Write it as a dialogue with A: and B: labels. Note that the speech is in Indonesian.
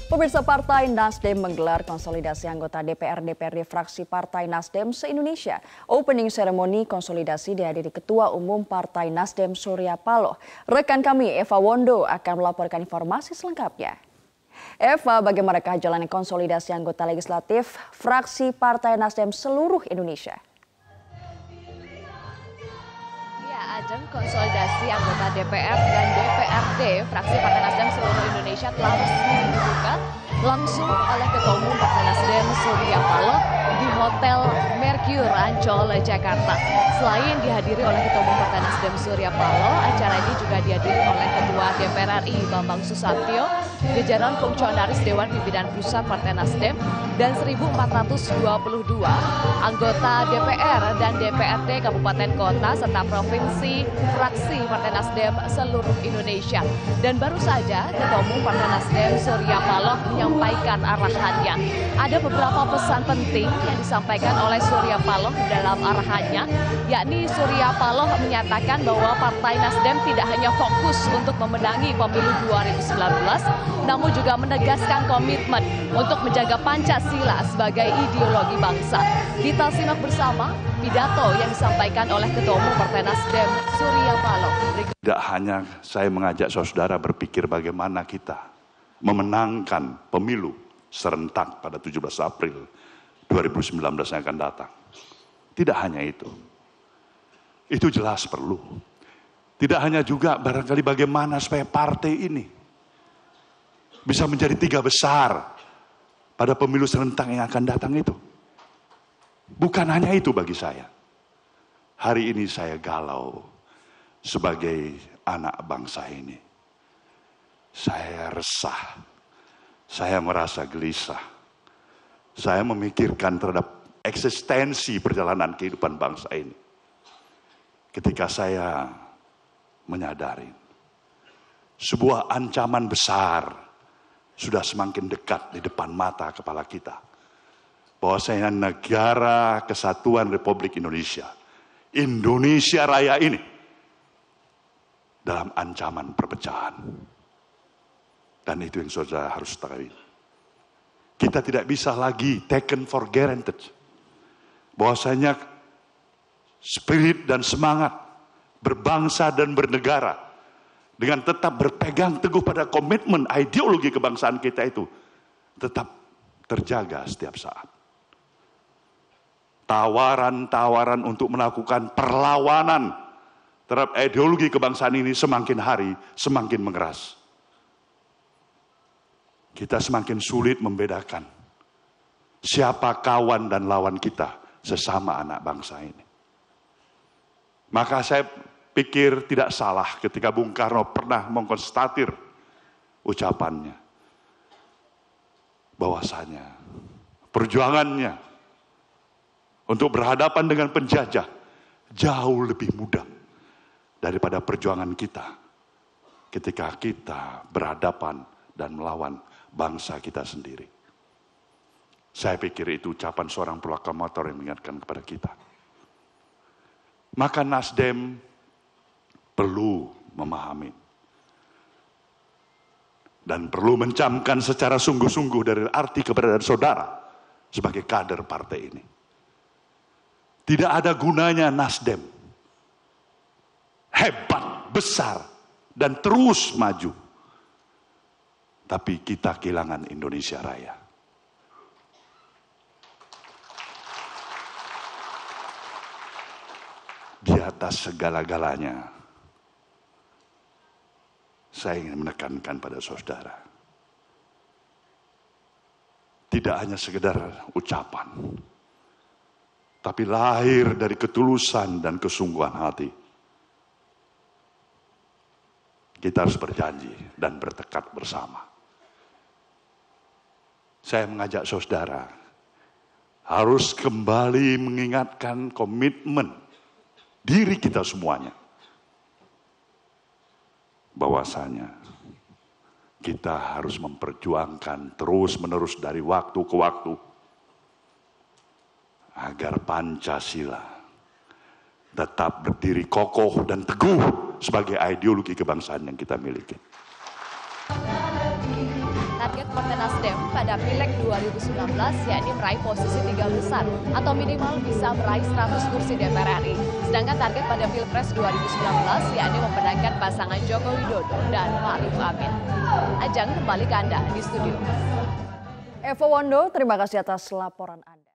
A: Pemirsa, Partai Nasdem menggelar konsolidasi anggota DPR-DPRD fraksi Partai Nasdem se-Indonesia. Opening ceremony konsolidasi dihadiri Ketua Umum Partai Nasdem Surya Paloh. Rekan kami Eva Wondo akan melaporkan informasi selengkapnya. Eva, bagaimanakah jalannya konsolidasi anggota legislatif fraksi Partai Nasdem seluruh Indonesia?
B: Ajang konsolidasi anggota DPR dan DPRD fraksi Partai Nasdem seluruh Indonesia telah resmi dibuka langsung oleh Ketua Umum Partai Nasdem Surya Paloh di Hotel Mercure Ancol, Jakarta. Selain dihadiri oleh Ketua Umum Partai Nasdem Surya Paloh, acara ini juga dihadiri oleh Ketua DPR RI Bambang Susatyo, jajaran fungsionaris Dewan Pimpinan Pusat Partai Nasdem, dan 1.422 anggota DPR dan DPRD Kabupaten Kota serta Provinsi fraksi Partai Nasdem seluruh Indonesia. Dan baru saja Ketua Umum Partai Nasdem Surya Paloh menyampaikan arahannya. Ada beberapa pesan penting yang disampaikan oleh Surya Paloh dalam arahannya, yakni Surya Paloh menyatakan bahwa Partai Nasdem tidak hanya fokus untuk memenangi pemilu 2019, namun juga menegaskan komitmen untuk menjaga Pancasila sebagai ideologi bangsa. Kita simak bersama pidato yang disampaikan oleh Ketua Umum Partai Nasdem Surya Paloh.
C: Tidak hanya saya mengajak saudara berpikir bagaimana kita memenangkan pemilu serentak pada 17 April 2019 yang akan datang. Tidak hanya itu. Itu jelas perlu. Tidak hanya juga barangkali bagaimana supaya partai ini bisa menjadi 3 besar pada pemilu serentak yang akan datang itu. Bukan hanya itu bagi saya. Hari ini saya galau sebagai anak bangsa ini. Saya resah. Saya merasa gelisah. Saya memikirkan terhadap eksistensi perjalanan kehidupan bangsa ini. Ketika saya menyadari sebuah ancaman besar sudah semakin dekat di depan mata kepala kita. Bahwasanya negara kesatuan Republik Indonesia, Indonesia Raya ini dalam ancaman perpecahan. Dan itu yang saudara harus tahu. Kita tidak bisa lagi taken for granted. Bahwasanya spirit dan semangat berbangsa dan bernegara dengan tetap berpegang teguh pada komitmen ideologi kebangsaan kita itu tetap terjaga setiap saat. Tawaran-tawaran untuk melakukan perlawanan terhadap ideologi kebangsaan ini semakin hari semakin mengeras. Kita semakin sulit membedakan siapa kawan dan lawan kita sesama anak bangsa ini. Maka saya pikir tidak salah ketika Bung Karno pernah mengkonstatir ucapannya. Bahwasanya perjuangannya untuk berhadapan dengan penjajah jauh lebih mudah daripada perjuangan kita ketika kita berhadapan dan melawan bangsa kita sendiri. Saya pikir itu ucapan seorang proklamator yang mengingatkan kepada kita. Maka Nasdem perlu memahami dan perlu mencamkan secara sungguh-sungguh dari arti keberadaan saudara sebagai kader partai ini. Tidak ada gunanya Nasdem hebat, besar, dan terus maju, tapi kita kehilangan Indonesia Raya. Di atas segala-galanya, saya ingin menekankan pada saudara. Tidak hanya sekedar ucapan, tapi lahir dari ketulusan dan kesungguhan hati. Kita harus berjanji dan bertekad bersama. Saya mengajak saudara harus kembali mengingatkan komitmen diri kita semuanya. Bahwasanya kita harus memperjuangkan terus-menerus dari waktu ke waktu agar Pancasila tetap berdiri kokoh dan teguh sebagai ideologi kebangsaan yang kita miliki.
B: target Partai Nasdem pada Pileg 2019 yakni meraih posisi 3 besar atau minimal bisa meraih 100 kursi DPR RI. Sedangkan target pada Pilpres 2019 yakni memenangkan pasangan Joko Widodo dan Ma'ruf Amin. Ajeng, kembali ke Anda di studio.
A: Eva Wondo, terima kasih atas laporan Anda.